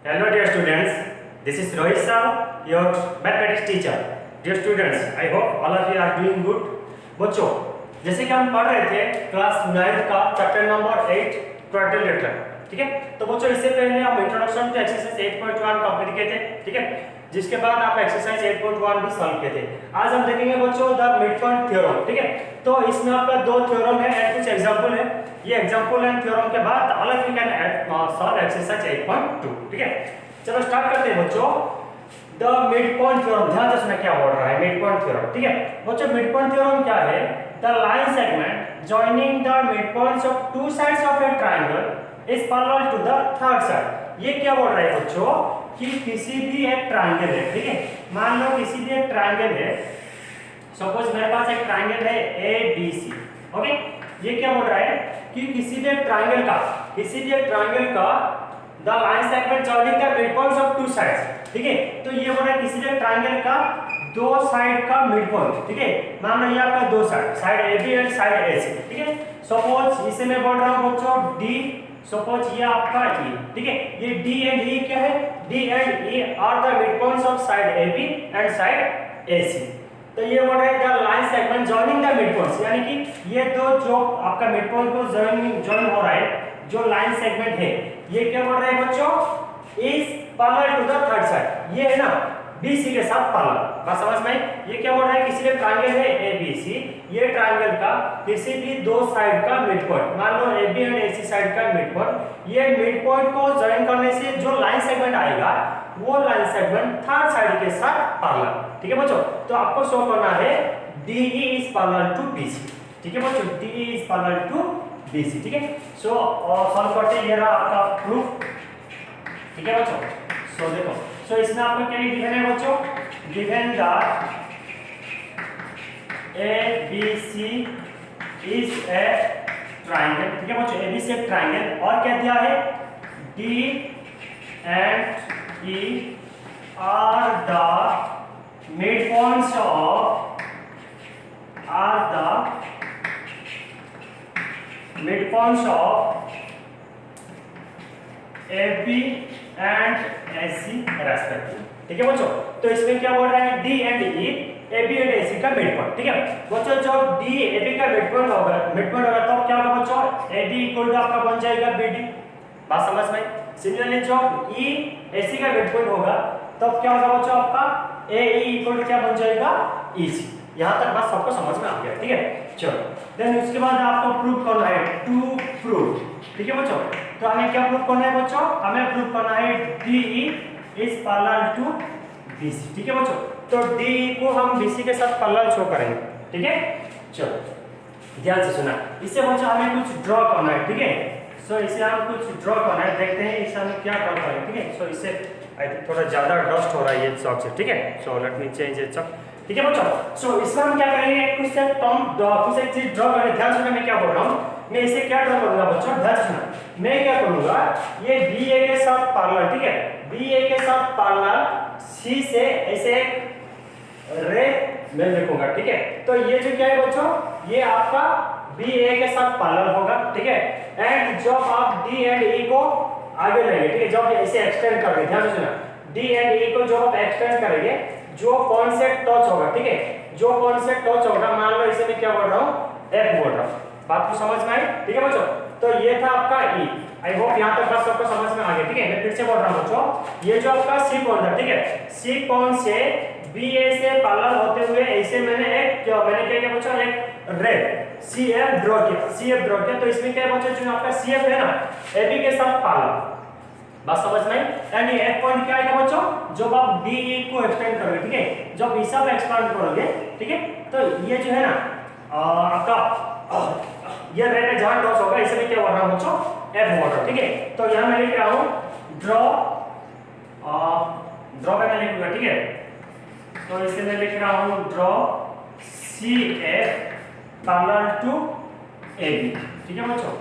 Hello dear students, this is Rohit Sir, your mathematics teacher. Dear students, I hope all of you are doing good. बच्चों, जैसे कि हम पढ़ रहे थे क्लास 9 का चैप्टर नंबर 8 क्वाड्रिलेटरल, ठीक है। तो बच्चों इससे पहले हम इंट्रोडक्शन टू एक्सरसाइज 8.1 कंप्लीट किए थे, ठीक है। जिसके बाद आप एक्सरसाइज 8.1 भी सॉल्व किए थे। आज हम देखेंगे बच्चों द मिड पॉइंट थ्योरम, ठीक है। तो इसमें आपका दो थ्योरम है एंड कुछ एग्जांपल है। ये एग्जांपल एंड थ्योरम के बाद all of you can solve exercise 8.2, ठीक है। चलो स्टार्ट करते हैं बच्चों। द मिड पॉइंट थ्योरम, ध्यान से सुनना क्या बोल रहा है मिड पॉइंट थ्योरम, ठीक है। बच्चों मिड पॉइंट थ्योरम क्या है? The line segment joining the mid points of two sides of a triangle is parallel to the third side. ये क्या बोल रहा है बच्चों कि किसी भी एक ट्रायंगल है, ठीक है। मान लो किसी भी एक ट्रायंगल है, सपोज मेरे पास एक ट्रायंगल है ABC, ओके। ये क्या बोल रहा है कि किसी भी एक ट्रायंगल का the line segment joining the mid points of two sides, ठीक है। तो ये बोल रहा है किसी भी एक ट्रायंगल का दो साइड का मिड पॉइंट, ठीक है। मान लो ये आपका दो side AB and side AC, ठीक है। सपोज इसे मैं बोल रहा हूं बच्चों D, सपोज ये आपका E, ठीक है। ये D एंड E क्या है? D and E are the mid points of side AB and side AC। तो ये बोल रहा है the line segment joining the mid points, यानी कि ये दो जो आपका मिड पॉइंट को जॉइन हो रहा है, जो लाइन सेगमेंट है, ये क्या बोल रहा है बच्चों? Is parallel to the third side. ये है ना BC के साथ पैरेलल, बात समझ में? ये क्या बोल रहा है किसी भी ट्रायंगल है ABC, ये ट्रायंगल का किसी भी दो साइड का मिड पॉइंट, मान लो AB एंड AC साइड का मिड पॉइंट, ये मिड पॉइंट को जॉइन करने से जो लाइन सेगमेंट आएगा वो लाइन सेगमेंट थर्ड साइड के साथ पैरेलल, ठीक है बच्चों। तो आपको शो करना है DE is parallel to BC, ठीक है बच्चों। DE is parallel to BC, ठीक है। सो सॉल्व करते हैं, ये रहा आपका प्रूफ, ठीक है बच्चों। सो देखो, सो इसमें आपको क्या गिवन है बच्चों? Given that ABC is a triangle, ठीक है बच्चों। ABC एक ट्रायंगल, और क्या दिया है? D and E are the midpoints of AB and AC respective, ठीक है बच्चों। तो इसमें क्या बोल रहा है? D and E AB and AC का मिड पॉइंट, ठीक है बच्चों। जब D AB का मिड पॉइंट होगा तो क्या होगा बच्चों? AD इक्वल टू आपका बन जाएगा BD, बात समझ में? सिमिलरली जब E AC का मिड पॉइंट होगा तब क्या होगा बच्चों? आपका AE इक्वल टू क्या बन जाएगा? EC। यहां तक बात सबको समझ में आ गया, ठीक है। चलो देन उसके बाद आपको प्रूव करना है टू प्रूव, ठीक है बच्चों। तो हमें क्या प्रूव करना है बच्चों? हमें प्रूव करना है DE is parallel to BC, ठीक है बच्चों। तो DE को हम BC के साथ पैरेलल शो करेंगे, ठीक है। चलो ध्यान से सुना, इससे बच्चों हमें कुछ ड्रॉ करना है, ठीक है। सो इसे हम कुछ ड्रॉ करना है, देखते हैं इसे हम क्या ड्रॉ करेंगे, ठीक है। सो इसे आई थिंक थोड़ा ज्यादा डस्ट हो रहा है ये चॉक से, ठीक है। So let me change it chalk, ठीक है बच्चों। सो इसमें हम क्या करेंगे? कुछ एक चीज ड्रॉ करेंगे। ध्यान से मैं क्या बोल रहा हूँ, मैं इसे क्या ड्रॉ करूंगा बच्चों? ध्यान से मैं क्या करूंगा, ये BA के साथ पैरेलल, ठीक है। BA के साथ पैरेलल C से ऐसे रे मैं लिखूंगा, ठीक है। तो ये जो क्या है बच्चों, ये आपका BA के साथ पैरेलल होगा, ठीक है। एंड जब आप D एंड E को आगे लेंगे, ठीक है, जब इसे एक्सटेंड करेंगे, ध्यान से सुना, D एंड E को जब आप एक्सटेंड करेंगे, जो पॉइंट से टच होगा, ठीक है, जो पॉइंट से टच होगा, मान लो इसे मैं क्या बोल रहा हूँ? F बोल रहा हूँ, बात को समझ में आई, ठीक है बच्चों। तो ये था आपका E। आई होप यहाँ तक बात सबको समझ में आ गया, ठीक है। मैं फिर से बोल रहा हूँ बच्चों, ये जो आपका C पॉइंट था, ठीक है, C पॉइंट से BA से पैरेलल होते हुए ऐसे मैंने क्या किया बच्चों? एक रे CF ड्रॉ किया। तो इसमें क्या है बच्चों? जो आपका CF है ना, AB के साथ पैरेलल, बात समझ में? यानी F पॉइंट क्या आएगा बच्चों? जब आप DE को एक्सटेंड करोगे, ठीक है, जब इसे आप एक्सपांड करोगे, ठीक है, तो ये जो है ना आपका ये रे में जहां क्रॉस होगा, इसे मैं क्या बोल रहा हूं बच्चों? F बोल रहा हूं, ठीक है। तो यहां मैं लिख रहा हूं ड्रॉ पे मैं लिखूंगा, ठीक है। तो इसे मैं लिख रहा हूं draw CF parallel to AB, ठीक है बच्चों।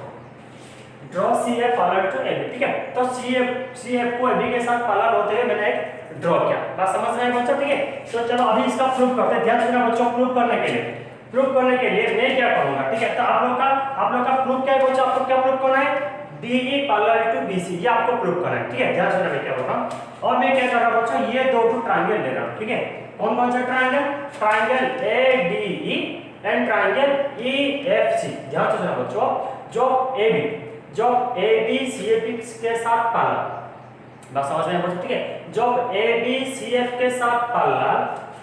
Draw CF parallel to AB, ठीक है। तो CF को AB के साथ पैरेलल होते हुए मैंने एक ड्रॉ किया, बात समझ में आई बच्चों, ठीक है। तो चलो अभी इसका प्रूफ करते हैं। ध्यान से बच्चों, प्रूफ करने के लिए मैं क्या करूंगा, ठीक है। तो आप लोग का प्रूफ क्या है बच्चों? आपको क्या प्रूफ करना है? DE पैरेलल टू BC, ये आपको प्रूव करना है, ठीक है। ध्यान से मैं क्या बोल रहा हूं, और मैं क्या कर रहा हूं बच्चों, ये दो ट्रायंगल ले रहा हूं, ठीक है। कौन कौन सा triangle, triangle ADE and triangle EFC। ध्यान से सुनो बच्चों, जो ABCF के साथ पैरेलल, बस समझ में बच्चों, ठीक है। जब ABCF के साथ पैरेलल,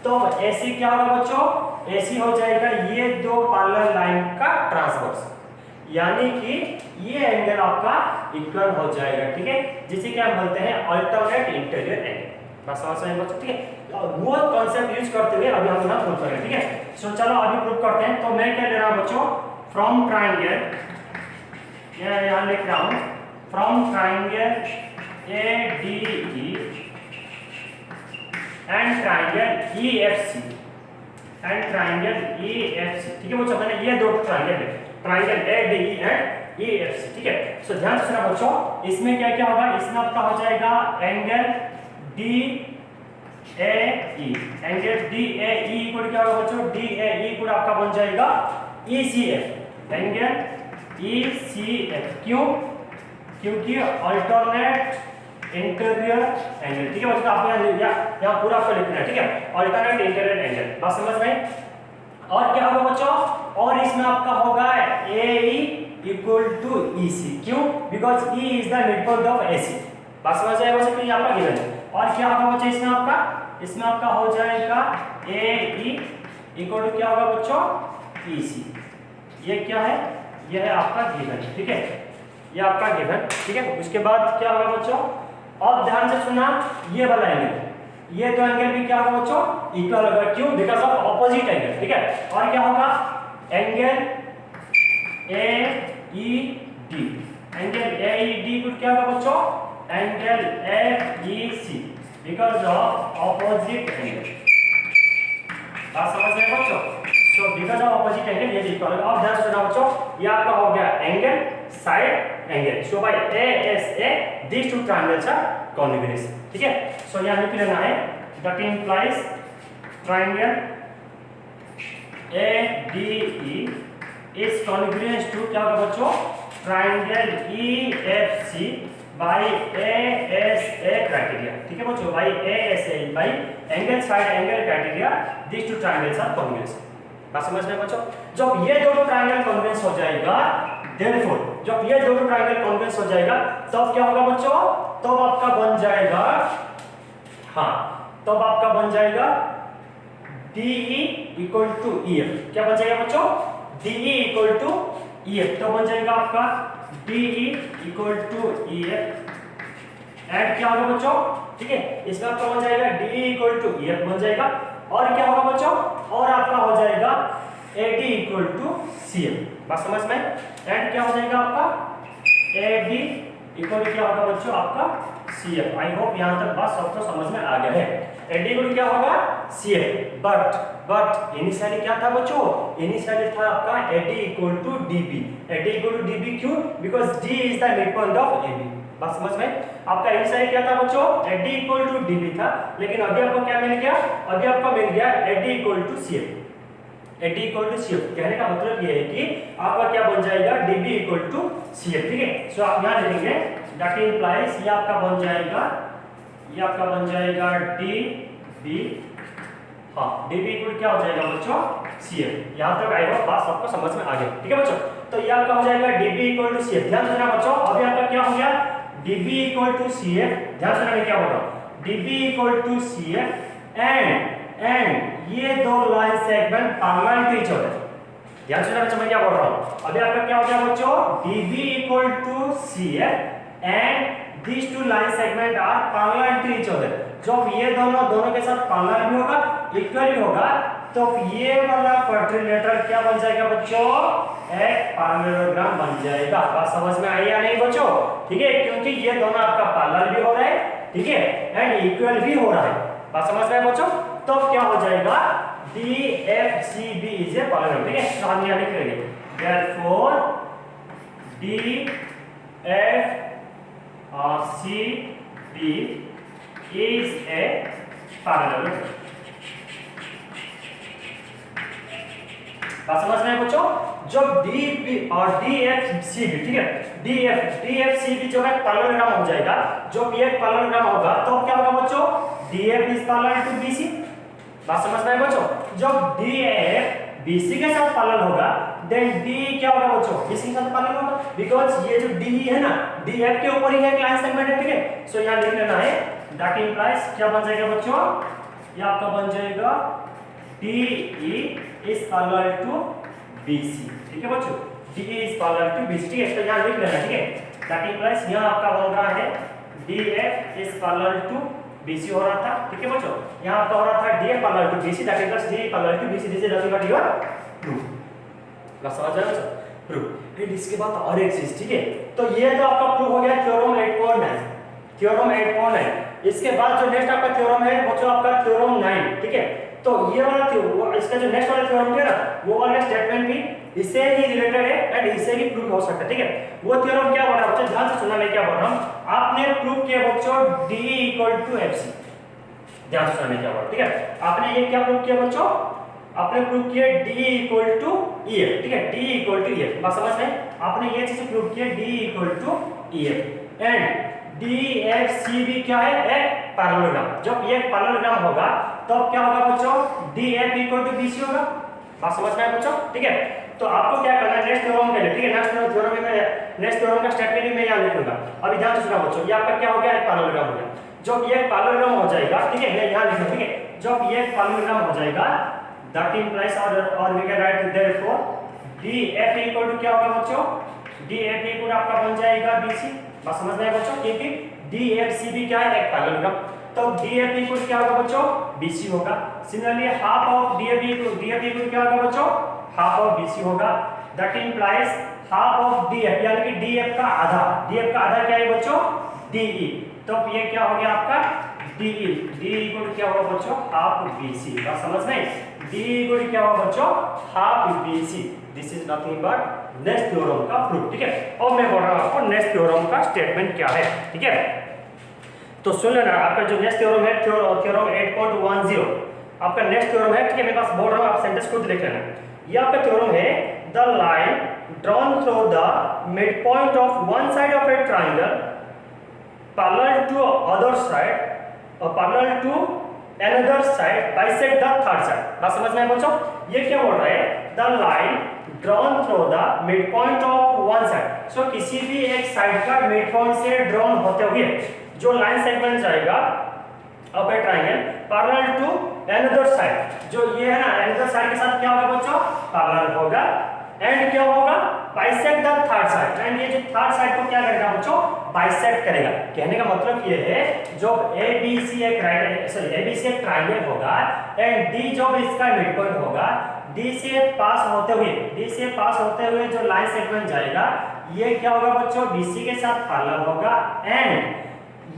तो AC क्या होगा बच्चों, AC हो जाएगा ये दो पैरेलल लाइन का ट्रांसवर्स, यानी कि ये एंगल आपका इक्वल हो जाएगा, ठीक है, जिसे क्या हम बोलते हैं अल्टरनेट इंटीरियर एंगल। बस समझ में बच्चों, ठीक है। वो कॉन्सेप्ट यूज करते हुए अभी हम यहाँ प्रूव करेंगे, ठीक है। सो चलो अभी प्रूव करते हैं। तो मैं क्या ले रहा हूँ बच्चों, फ्रॉम ट्रायंगल, यहाँ लिख रहा हूँ from triangle ADE and triangle EFC and triangle EFC, ठीक है बच्चों। मैंने ये दो ट्रायंगल है, ट्रायंगल ADE एंड EFC, ठीक है। सो ध्यान से सुना बच्चों, इसमें क्या क्या होगा, इसमें आपका हो जाएगा angle DAE, angle DAE equal क्या होगा बच्चों, DAE इक्वल आपका बन जाएगा ECF, एंगल ECF। क्यों, क्योंकि अल्टरनेट इंटीरियर एंगल, ठीक है बच्चों। आपको यहाँ पूरा आपको लिखना है, ठीक है, अल्टरनेट इंटीरियर एंगल, बात समझ में। और क्या होगा बच्चों, और इसमें आपका होगा AE इक्वल टू EC, क्यों, because E is the mid point of AC, बात समझ आएगा बच्चों, तो ये आपका गिवन है। और क्या होगा बच्चों, इसमें आपका हो जाएगा AE इक्वल टू क्या होगा बच्चों, EC। ये क्या है, ये है आपका गिवन, ठीक है, ये आपका गिवन, ठीक है। उसके बाद क्या होगा बच्चों, अब ध्यान से सुना, ये वाला एंगल, ये दो एंगल भी क्या होगा बच्चों, इक्वल होगा, क्यों, बिकॉज ऑफ ऑपोजिट एंगल, ठीक है। और क्या होगा, एंगल AED, एंगल AED को क्या होगा बच्चों, angle FEC, because of opposite angle, बात समझ में बच्चों। So because of opposite angle ये इक्वल होगा। अब ध्यान से सुना बच्चों, ये आपका हो गया angle side angle. So by ASA these two triangles are congruous, ठीक है। सो यहाँ लिख लेना है that implies triangle ADE is congruous to क्या होगा बच्चों, triangle EFC by ASA criteria, ठीक है बच्चों, by ASA by angle side angle criteria these two triangles are congruous। बात समझ में बच्चों, जब ये दोनों ट्रायंगल कॉन्ग्रुएंस हो जाएगा, देयरफॉर जब ये दोनों ट्रायंगल कॉन्ग्रुएंस हो जाएगा, तब क्या होगा बच्चों, तब आपका बन जाएगा, हाँ, तब आपका बन जाएगा DE इक्वल टू EF। क्या बन जाएगा बच्चों, DE इक्वल टू EF, तो बन जाएगा आपका DE equal to EF and क्या होगा बच्चों, ठीक है, इसमें आपका बन जाएगा DE इक्वल टू EF बन जाएगा। और क्या होगा बच्चों, और आपका हो जाएगा AD इक्वल टू CF, बात समझ में। एंड क्या हो जाएगा आपका AD इक्वल क्या होगा बच्चों, आपका CF। आई होप यहाँ तक बात सबको समझ में आ गया है। AD इक्वल क्या होगा, CF, बट इनिशियली क्या था बच्चों, इनिशियली था आपका AD equal to DB, AD equal to DB, क्यों, because D is the mid point of AB, बात समझ में। आपका इनिशियली क्या था बच्चों, AD इक्वल टू DB था, लेकिन अभी आपको क्या मिल गया, अभी आपको मिल गया AD equal to CF। AD equal to CF कहने का मतलब ये है कि आपका क्या बन जाएगा, DB इक्वल टू CF, ठीक है। सो आप यहाँ लिखेंगे दैट इंप्लाइज, ये आपका बन जाएगा, ये आपका बन जाएगा DB, हाँ, DB इक्वल क्या हो जाएगा बच्चों, CF। यहाँ तक आई होप बात सबको समझ में आ गया, ठीक है बच्चों। तो ये आपका हो जाएगा DB इक्वल टू CF। ध्यान देना बच्चों, अभी आपका क्या हो गया, DB इक्वल टू CF, ध्यान से मैं क्या बोल रहा हूँ, DB equal to CF and ये दो line segment parallel to each other. ध्यान से मैं क्या बोल रहा हूँ, अभी आपका क्या हो गया बच्चों, DB equal to CF and these two line segment are parallel to each other। जब ये दोनों के साथ पैरेलल भी होगा, इक्वल भी होगा, तो ये वाला क्वाड्रिलेटरल क्या बन जाएगा बच्चों, एक पैरेललोग्राम बन जाएगा। बात समझ में आई या नहीं बच्चों, ठीक है, क्योंकि ये दोनों आपका पैरेलल भी हो रहा है, ठीक है, एंड इक्वल भी हो रहा है, बात समझ में बच्चों। तो क्या हो जाएगा, DFCB इज ए पैरेलल, ठीक है। तो हम यहाँ लिख लेंगे therefore DFCB is a parallelogram। बात समझ में है बच्चों? जब डी और डी एफ सी बी, ठीक है, डी एफ सी बी जो है पैरेललोग्राम हो जाएगा, जब ये पैरेललोग्राम होगा तो क्या होगा बच्चों? D F is parallel to B C. बात समझ में है बच्चों? जब डी एफ बी सी के साथ पैरेलल होगा देन डी क्या होगा बच्चों? बी सी के साथ पैरेलल होगा, बिकॉज ये जो डी है ना डी एफ के ऊपर ही है एक लाइन सेगमेंट है, ठीक है। सो यहां लिख लेना है दैट इंप्लाइज क्या बन जाएगा बच्चों? ये आपका बन जाएगा DE is parallel to BC, ठीक है बच्चों? DE is parallel to BC, ठीक है। तो यहाँ लिख लेना, ठीक है। दैट इंप्लाइज यहाँ आपका बन रहा है DF is parallel to BC हो रहा था, ठीक है बच्चों? यहाँ आपका हो रहा था DF parallel to BC, that implies DE parallel to BC, this is nothing but your proof. बस समझ आया बच्चों? प्रूफ। फिर इसके बाद और एक चीज, ठीक है। तो ये तो आपका प्रूफ हो गया थ्योरम 8.9, थ्योरम 8.9। इसके बाद जो नेक्स्ट आपका थ्योरम है बच्चों आपका थ्योरम 9, ठीक है। तो ये वाला इसका जो नेक्स्ट वाला थ्योरम है ना वो वाला स्टेटमेंट भी इससे ही रिलेटेड है एंड इससे ही प्रूफ हो सकता है, ठीक है। वो थ्योरम क्या बोल रहा है बच्चों? ध्यान से सुनना, मैं क्या बोल रहा हूं। आपने प्रूफ किया बच्चों DE = FC, ध्यान से सुनना क्या बोल रहा हूं, ठीक है। आपने ये क्या प्रूफ किया बच्चों? आपने प्रूफ किया DE = EF, ठीक है। DE = EF, बात समझ में? आपने ये चीज प्रूफ किया DE = EF एंड DFCB क्या है? एक पैरेललोग्राम। जब ये पैरेललोग्राम होगा तो क्या होगा बच्चों? DF = BC होगा। बात समझ में आया बच्चों? ठीक है। तो आपको क्या करना है नेक्स्ट थ्योरम के लिए, ठीक है। नेक्स्ट थ्योरम का स्टेटमेंट भी मैं यहां लिख लूंगा। अभी ध्यान से सुनो बच्चों, ये आपका क्या हो गया? एक पैरेललोग्राम हो गया। जब ये पैरेललोग्राम हो जाएगा, ठीक है, मैं यहां लिखूंगा, ठीक है। जब ये पैरेललोग्राम हो जाएगा दैट इंप्लाइज और we can write therefore DF = क्या होगा बच्चों? DF = आपका बन जाएगा BC। बात समझ में आया बच्चों? क्योंकि DFCB क्या है? एक पैरेललोग्राम। तो DF = क्या होगा बच्चों? BC होगा। सिमिलरली हाफ ऑफ DF = क्या होगा बच्चों? हाफ ऑफ BC होगा। That implies half of DF यानी कि DF का आधा क्या है बच्चों? DE। तो ये क्या हो गया आपका? DE = क्या होगा बच्चों? Half BC। बात समझ में? DE = क्या होगा बच्चों? Half BC। This is nothing but next theorem का प्रूफ, ठीक है। और मैं बोल रहा हूं आपको नेक्स्ट थ्योरम का स्टेटमेंट क्या है, ठीक है। तो सुन लेना, आपका जो नेक्स्ट थ्योरम है थ्योरम 8.10 आपका नेक्स्ट थ्योरम है, ठीक है। मेरे पास बोल रहा हूं, आप सेंटेंस खुद लिख लेना। ये आपका थ्योरम है the line drawn through the mid point of one side of a triangle parallel to other side और parallel to another side bisect the third side. बात समझ में आया बच्चों? ये क्या बोल रहा है? The line drawn through the mid point of one side. So किसी भी एक साइड का मिड पॉइंट से ड्रॉन होते हुए जो लाइन सेगमेंट जाएगा of a triangle parallel to another side, जो ये है ना अनदर साइड के साथ क्या होगा बच्चों? पैरेलल होगा एंड क्या होगा? Bisect the third side. And ये जो थर्ड साइड को क्या करेगा बच्चों? बाइसेक्ट करेगा। कहने का मतलब ये है जब ABC एक ट्रायंगल होगा एंड D जब इसका मिड पॉइंट होगा, D से पास होते हुए जो लाइन सेगमेंट जाएगा ये क्या होगा बच्चों? BC के साथ पैरेलल होगा एंड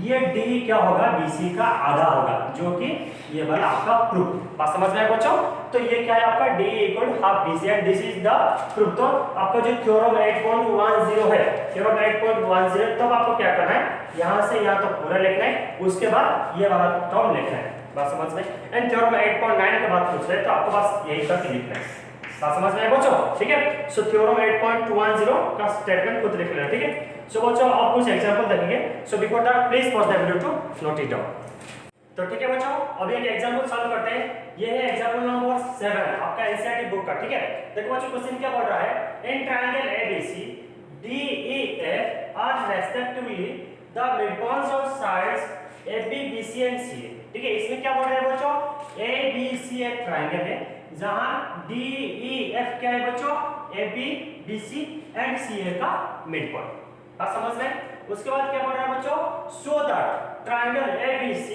ये D क्या होगा? BC का आधा होगा, जो कि ये वाला आपका प्रूफ। बात समझ में आया बच्चों? तो ये क्या है आपका? DE = half BC and this is the proof. तो आपका जो थ्योरम 8.10 है, थ्योरम 8.10, तब आपको क्या करना है? यहां से यहां तो पूरा लिखना है, उसके बाद ये वाला टर्म लिखना है। बात समझ में? एंड थ्योरम 8.9 के बाद पूछ रहे तो आपको बस यही तक लिखना है। बात समझ में आया बच्चों? ठीक है। सो थ्योरम 8.10 का स्टेटमेंट खुद लिख लेना, ठीक है। सो बच्चों अब कुछ एग्जांपल देखेंगे। So before that please pause the video to note it down. तो ठीक है बच्चों, अभी एक एग्जांपल सॉल्व करते हैं। ये है एग्जांपल नंबर 7 आपका एनसीईआरटी बुक का, ठीक है। देखो बच्चों क्वेश्चन क्या बोल रहा है? In triangle ABC DEF are respectively the midpoints of sides AB BC and CA, ठीक है। इसमें क्या बोल रहे हैं बच्चों? ABC एक ट्रायंगल है जहां DEF क्या है बच्चों? AB BC एंड CA का मिड पॉइंट। बात समझ में? उसके बाद क्या बोल रहा है बच्चों? So that triangle ABC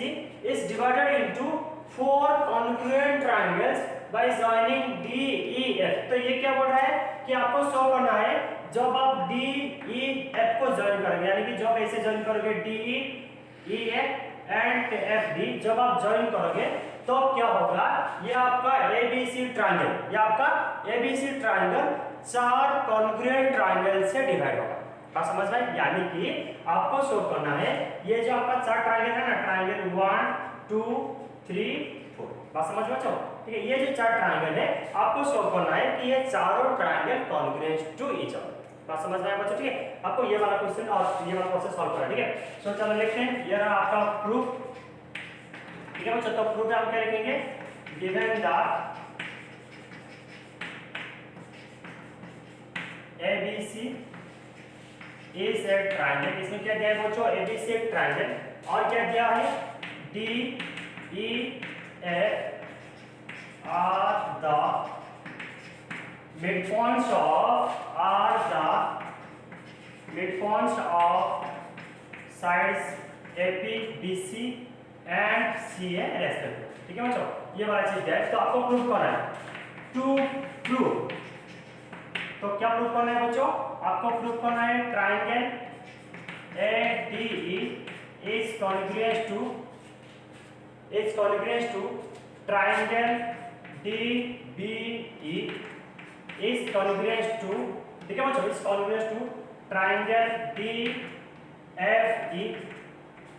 is divided into 4 congruent triangles by joining DEF। तो ये क्या बोल रहा है कि आपको शो करना है जब आप DEF को ज्वाइन करोगे, यानी कि जब ऐसे ज्वाइन करोगे DEF एंड FD, जब आप ज्वाइन करोगे तो क्या होगा? ये आपका ABC ट्रायंगल, ये आपका ABC ट्रायंगल 4 कॉन्ग्रुएंट ट्रायंगल से डिवाइड होगा। आप समझ में? यानी कि आपको शो करना है ये जो आपका 4 ट्रायंगल है ना, ट्रायंगल 1 2 3 4। बात समझ में बच्चों? ठीक है। ये जो 4 ट्रायंगल है आपको शो करना है कि ये चारों triangle congruent to each other. बात समझ में आया बच्चों, ठीक है। आपको ये वाला क्वेश्चन और ये वाला क्वेश्चन सॉल्व करना है, ठीक है। सो चलो लिखते हैं, ये रहा आपका प्रूफ, ठीक है बच्चों। तो प्रूफ में हम क्या लिखेंगे, given the ABC is a triangle, इसमें क्या दिया है बच्चों, ABC एक ट्रायंगल और क्या दिया है, DEF are the midpoints of sides AP, BC and CA respective, ठीक है बच्चों। ये वाला चीज है, तो आपको प्रूफ करना है। टू प्रूव, तो क्या प्रूफ करना है बच्चों, आपको प्रूफ करना है triangle ADE is congruous to triangle DBE is congruous to, ठीक है बच्चों, is congruous to triangle DFE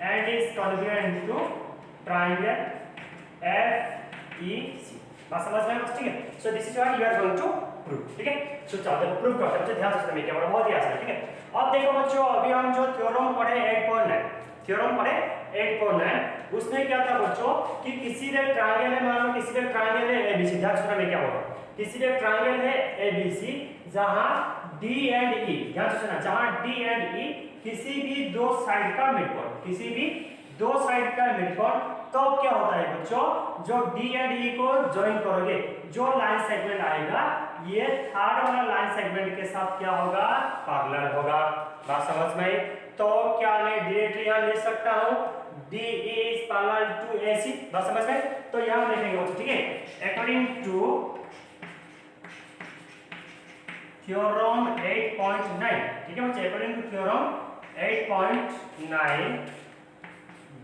and is congruent to triangle FEC। बात समझ में आया, ठीक है। So this is what you are going to prove, ठीक है। सो चलो प्रूव करते हैं बच्चों, ध्यान से सुनिए, क्या बड़ा बहुत ही आसान है, ठीक है। अब देखो बच्चों, अभी हम जो थ्योरम पढ़े 8.9 उसमें क्या था बच्चों कि किसी एक ट्रायंगल है, मान लो किसी एक ट्रायंगल है ABC, ध्यान से सुनिए क्या होगा, किसी एक ट्रायंगल है ABC जहां D एंड E, ध्यान से सुनना, जहां D एंड E किसी भी दो साइड का मिडपॉइंट, किसी भी दो साइड का मिडपॉइंट, तो क्या होता है बच्चों, जो D एंड E को ज्वाइन करोगे, जो लाइन सेगमेंट आएगा ये थर्ड वाला लाइन सेगमेंट के साथ क्या होगा, पैरेलल होगा। बात समझ में आई? तो क्या मैं डायरेक्टली यहां ले सकता हूं DE is parallel to AC, बात समझ में? तो यहां लिखेंगे बच्चों, ठीक है। अकॉर्डिंग टू थ्योरम 8.9, ठीक है बच्चे, according to theorem 8.9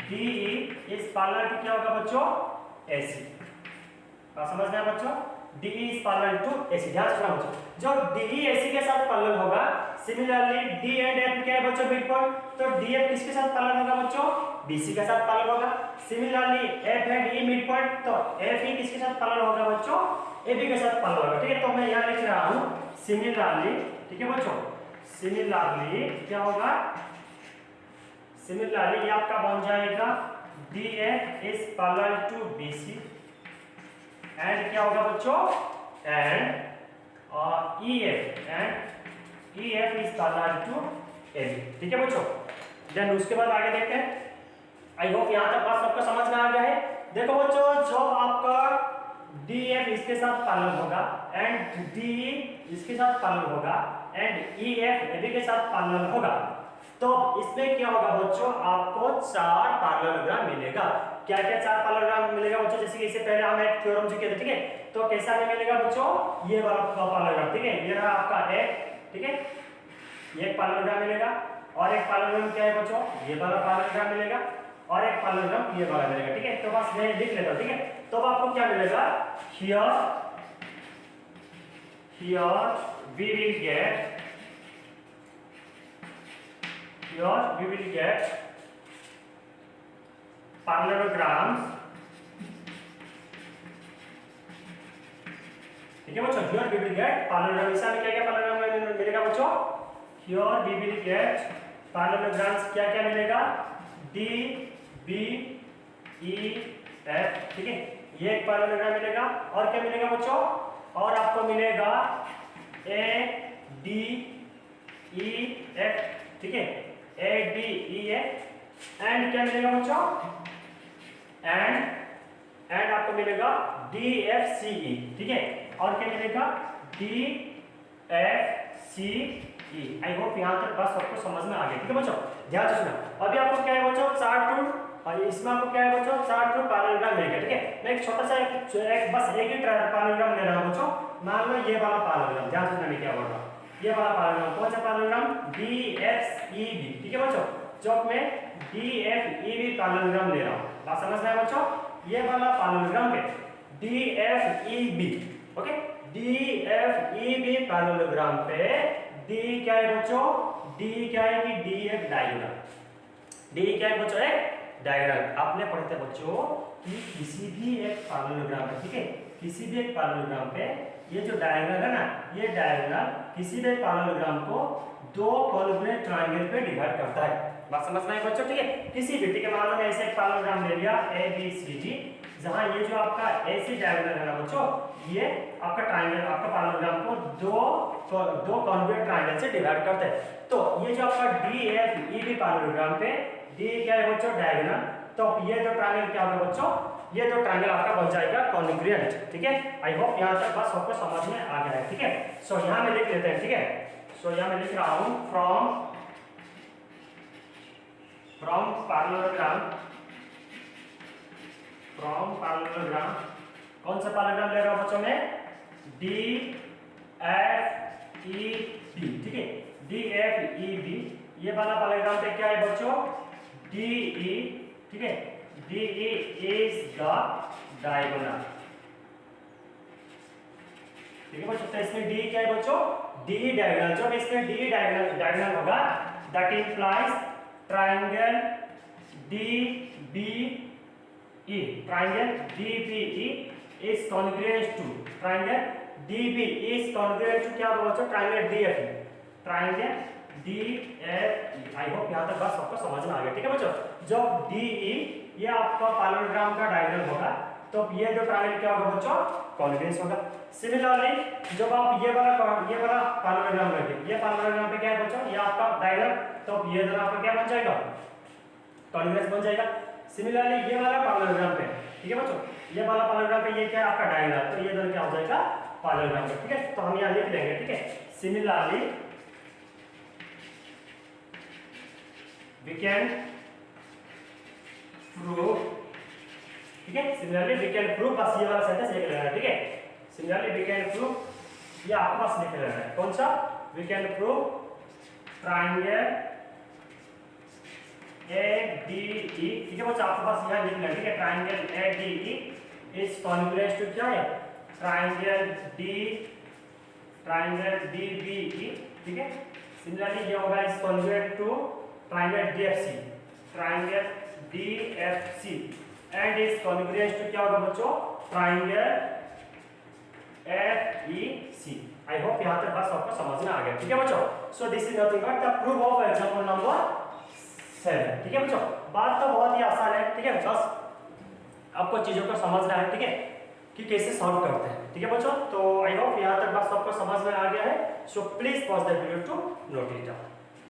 DE is parallel to क्या होगा बच्चों, AC। बात समझ में आया बच्चों, DE is parallel to AC, ध्यान से सुनो बच्चों, जो DE AC के साथ पैरेलल होगा, सिमिलरली D एंड F क्या है बच्चों, मिडपॉइंट, तो DF किसके साथ पैरेलल होगा बच्चों, BC के साथ पैरेलल होगा। Similarly F and E midpoint, तो FE किसके साथ पैरेलल होगा बच्चों, AB के साथ पैरेलल होगा, ठीक है। तो मैं यहां लिख रहा हूं सिमिलरली, ठीक है बच्चों, सिमिलरली क्या होगा, सिमिलरली ये आपका बन जाएगा DF is parallel to BC and क्या होगा बच्चों, and EF is parallel to AB, ठीक है बच्चों। देन उसके बाद आगे देखते हैं। आई होप यहां तक बात सबको समझ में आ गया है। देखो बच्चों, जो आपका DF इसके साथ पैरेलल होगा एंड DE इसके साथ पैरेलल होगा एंड EF AB के साथ पैरेलल होगा, तो इसमें क्या होगा बच्चों, आपको 4 पैरेललोग्राम मिलेगा। क्या क्या 4 पैरेललोग्राम मिलेगा बच्चों, जैसे कि इससे पहले हम एक थ्योरम सीखे थे, ठीक है। तो कैसा में मिलेगा बच्चों, ये वाला पैरेललोग्राम, ठीक है, ये रहा आपका एक, ठीक है, ये एक पैरेललोग्राम मिलेगा, और एक पैरेललोग्राम क्या है बच्चों, ये वाला पैरेललोग्राम मिलेगा, और एक पैरेललोग्राम ये वाला मिलेगा, ठीक है। तो बस मैं लिख लेता हूं, ठीक है। तो आपको क्या मिलेगा, here we will get parallelograms, ठीक है बच्चों। Here we will get parallelogram, इसमें क्या क्या पैरेललोग्राम मिलेगा बच्चों, here we will get parallelograms क्या क्या मिलेगा, D B E F, ठीक है, ये एक पैरेललोग्राम मिलेगा, और क्या मिलेगा बच्चों, और आपको मिलेगा A D E F, ठीक है, ADEF एंड क्या मिलेगा बच्चों, एंड आपको मिलेगा DFCE, ठीक है, और क्या मिलेगा DFCE। आई होप यहां तक बस सबको समझ में आ गया, ठीक है बच्चों। ध्यान से सुनो, अभी आपको क्या है बच्चों, 4 टूल, और इसमें आपको क्या है बच्चों, 4 टूल पैरेललोग्राम मिलेगा, ठीक है। मैं एक छोटा सा एक बस एक ही पैरेललोग्राम ले रहा हूं बच्चों। मान लो ये वाला पैरेललोग्राम, ध्यान से सुनना क्या बोल रहा हूं, ये वाला पैरेललोग्राम, कौन सा पैरेललोग्राम, DFEB, ठीक है बच्चों। जब मैं DFEB पैरेललोग्राम ले रहा हूं, बात समझ में आया बच्चों, ये वाला पैरेललोग्राम पे DFEB, ओके, DFEB पैरेललोग्राम पे D क्या है बच्चों, D क्या है कि D एक डायगोनल, D क्या है बच्चों, एक डायगोनल। आपने पढ़े थे बच्चों कि किसी भी एक पैरेललोग्राम पे, ठीक है, किसी भी एक पैरेललोग्राम पे ये जो डायगोनल है ना, ये डायगोनल किसी भी पैरेललोग्राम को दो कॉन्ग्रुएंट ट्रायंगल पे डिवाइड करता है। बात समझ में आई बच्चों? ठीक है, किसी भी, ठीक है, मान लो मैं ऐसे एक पैरेललोग्राम ले लिया ए बी सी डी, जहां ये जो आपका एसी डायगोनल है ना बच्चों, ये आपका ट्रायंगल, आपका पैरेललोग्राम को दो कॉन्ग्रुएंट ट्रायंगल से डिवाइड करते हैं। तो ये जो आपका D F E B parallelogram पे डी क्या है बच्चों? डायगोनल। तो ये जो ट्रायंगल क्या होगा बच्चों? ये जो ट्रायंगल आपका बन जाएगा कॉन्ग्रुएंट। ठीक है, आई होप यहां तक बात सबको समझ में आ गया है। ठीक है, सो यहां में लिख लेते हैं। ठीक है, सो यहां में लिख रहा हूं फ्रॉम पैरेललोग्राम, कौन सा पैरेललोग्राम ले रहा हूं बच्चों में? D F E B. ठीक है, डी एफ ई बी, ये वाला पैरेललोग्राम पे क्या है बच्चों? D E. ठीक है, D E is the diagonal. ठीक है बच्चों, तो इसमें डी क्या है बच्चों? D diagonal. जब इसमें डी डायगोनल होगा, that implies triangle D B E, triangle D B E is congruent to, triangle D B is congruent to क्या होगा बच्चों? Triangle D F E, triangle D F E. I hope यहां तक बात सबको समझ में आ गया। ठीक है बच्चों, जब डी ई ये आपका पैरेललोग्राम का डायगोनल होगा, तो ये जो ट्रायंगल क्या होगा बच्चों? कॉन्ग्रुएंट होगा। सिमिलरली जब आप ये वाला पैरेललोग्राम रखेंगे, ये पैरेललोग्राम पे क्या है बच्चों? ये आपका डायगोनल, तो ये दोनों आपका क्या बन जाएगा? कॉन्ग्रुएंट बन जाएगा। सिमिलरली ये वाला पैरेललोग्राम पे, ठीक है बच्चों, ये वाला पैरेललोग्राम पे ये क्या है? आपका डायगोनल, तो ये दोनों क्या हो जाएगा? पैरेललोग्राम पे। ठीक है, तो हम यहां लिख लेंगे। ठीक है, सिमिलरली वी कैन प्रूव, ठीक है, सिमिलरली वी कैन प्रूव, बस ये वाला सेंटेंस लिख लेना है। ठीक है, सिमिलरली वी कैन प्रूव, ये आपके पास लिख लेना है। कौन सा? We can prove triangle A D E. ठीक है बच्चों, आपके पास यहां लिख लेना है। ठीक है, triangle A D E is congruent to क्या है? Triangle D B E. ठीक है, सिमिलरली ये होगा is congruent to triangle D F C, triangle D F C and is congruent to क्या होगा बच्चों? Triangle F E C. I hope यहां तक बात आपको समझ में आ गया। ठीक है बच्चों, सो this is nothing but the proof of example number 7। ठीक है बच्चों, बात तो बहुत ही आसान है। ठीक है, बस आपको चीजों को समझना है। ठीक है, कि कैसे सॉल्व करते हैं। ठीक है बच्चों, तो आई होप यहां तक बात सबको समझ में आ गया है। So please pause the video to note it down.